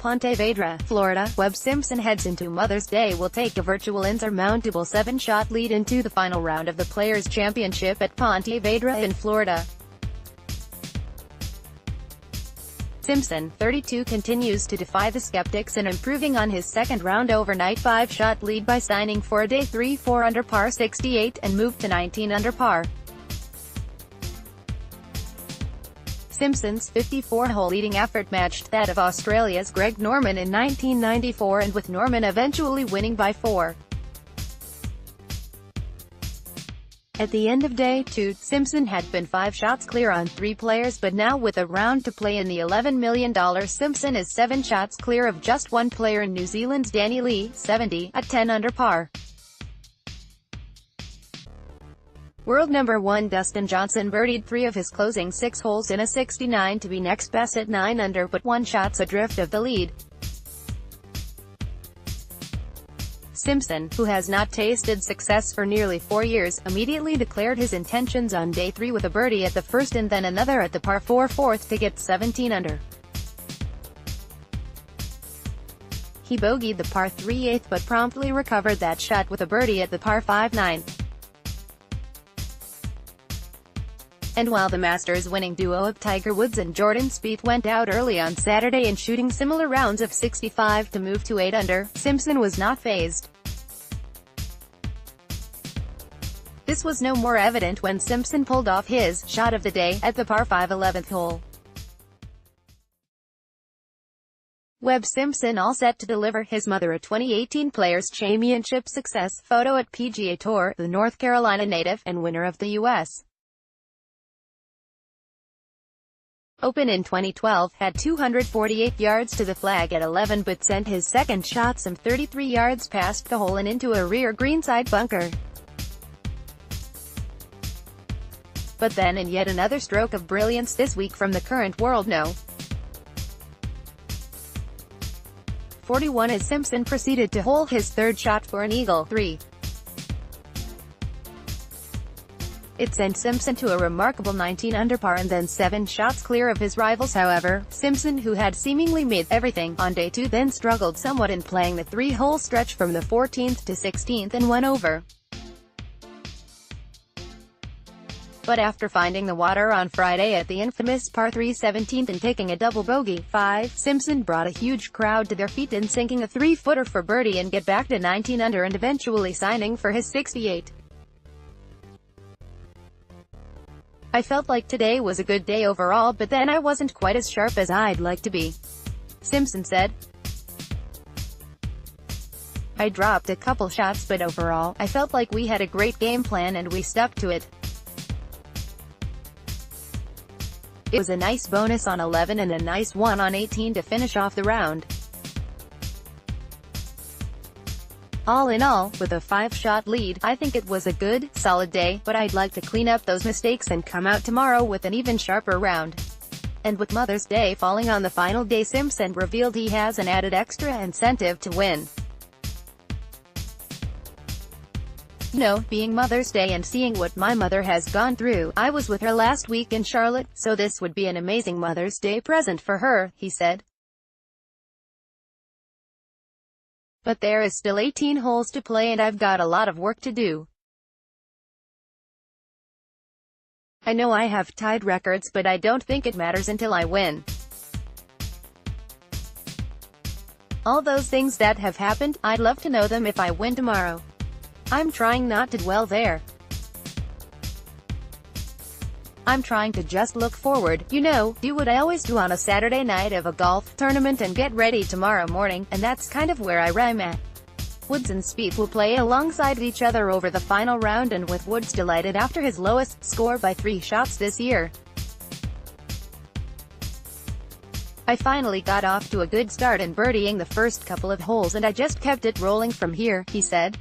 Ponte Vedre, Florida. Webb Simpson heads into Mother's Day will take a virtual insurmountable 7-shot lead into the final round of the Players' Championship at Ponte Vedre in Florida. Simpson, 32, continues to defy the skeptics and improving on his second-round overnight 5-shot lead by signing for a day 3-4 under par 68 and moved to 19 under par. Simpson's 54-hole leading effort matched that of Australia's Greg Norman in 1994, and with Norman eventually winning by 4. At the end of day 2, Simpson had been 5 shots clear on 3 players, but now with a round to play in the $11 million, Simpson is 7 shots clear of just one player in New Zealand's Danny Lee, 70, at 10 under par. World number 1 Dustin Johnson birdied 3 of his closing 6 holes in a 69 to be next best at 9 under, but 1 shot adrift of the lead. Simpson, who has not tasted success for nearly 4 years, immediately declared his intentions on day 3 with a birdie at the first and then another at the par 4 fourth to get 17 under. He bogeyed the par 3 8th but promptly recovered that shot with a birdie at the par 5 9th. And while the Masters winning duo of Tiger Woods and Jordan Spieth went out early on Saturday in shooting similar rounds of 65 to move to 8 under, Simpson was not fazed. This was no more evident when Simpson pulled off his shot of the day at the par 5 11th hole. Webb Simpson all set to deliver his mother a 2018 Players' Championship success photo at PGA Tour. The North Carolina native, and winner of the U.S. Open in 2012, had 248 yards to the flag at 11 but sent his second shot some 33 yards past the hole and into a rear greenside bunker. But then in yet another stroke of brilliance this week from the current world No. 41 as Simpson proceeded to hole his third shot for an eagle 3. It sent Simpson to a remarkable 19 under par and then 7 shots clear of his rivals. However, Simpson, who had seemingly made everything on day 2, then struggled somewhat in playing the 3-hole stretch from the 14th to 16th and went over. But after finding the water on Friday at the infamous par 3 17th and taking a double bogey 5, Simpson brought a huge crowd to their feet and sinking a 3-footer for birdie and get back to 19 under and eventually signing for his 68. I felt like today was a good day overall, but then I wasn't quite as sharp as I'd like to be, Simpson said. I dropped a couple shots but overall, I felt like we had a great game plan and we stuck to it. It was a nice bonus on 11 and a nice one on 18 to finish off the round. All in all, with a 5-shot lead, I think it was a good, solid day, but I'd like to clean up those mistakes and come out tomorrow with an even sharper round. And with Mother's Day falling on the final day, Simpson revealed he has an added extra incentive to win. You know, being Mother's Day and seeing what my mother has gone through, I was with her last week in Charlotte, so this would be an amazing Mother's Day present for her, he said. But there is still 18 holes to play and I've got a lot of work to do. I know I have tied records, but I don't think it matters until I win. All those things that have happened, I'd love to know them if I win tomorrow. I'm trying not to dwell there. I'm trying to just look forward, you know, do what I always do on a Saturday night of a golf tournament and get ready tomorrow morning, and that's kind of where I'm at. Woods and Spieth will play alongside each other over the final round, and with Woods delighted after his lowest score by 3 shots this year. I finally got off to a good start in birdieing the first couple of holes and I just kept it rolling from here, he said.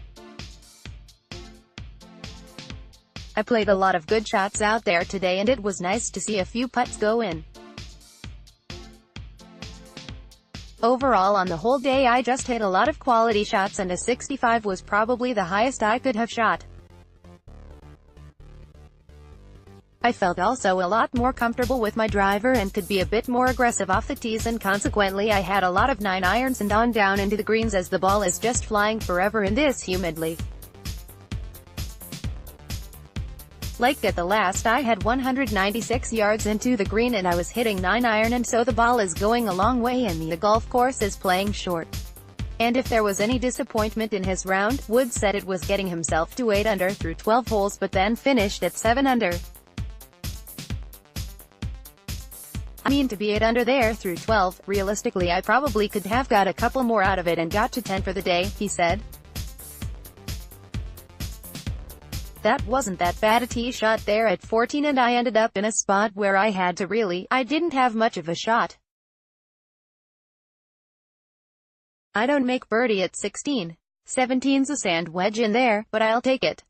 I played a lot of good shots out there today and it was nice to see a few putts go in. Overall on the whole day I just hit a lot of quality shots and a 65 was probably the highest I could have shot. I felt also a lot more comfortable with my driver and could be a bit more aggressive off the tees, and consequently I had a lot of 9-irons and on down into the greens, as the ball is just flying forever in this humidly. Like at the last, I had 196 yards into the green and I was hitting 9-iron, and so the ball is going a long way and the golf course is playing short. And if there was any disappointment in his round, Woods said it was getting himself to 8 under through 12 holes, but then finished at 7 under. I mean, to be 8 under there through 12, realistically I probably could have got a couple more out of it and got to 10 for the day, he said. That wasn't that bad a tee shot there at 14, and I ended up in a spot where I had to I didn't have much of a shot. I don't make birdie at 16. 17's a sand wedge in there, but I'll take it.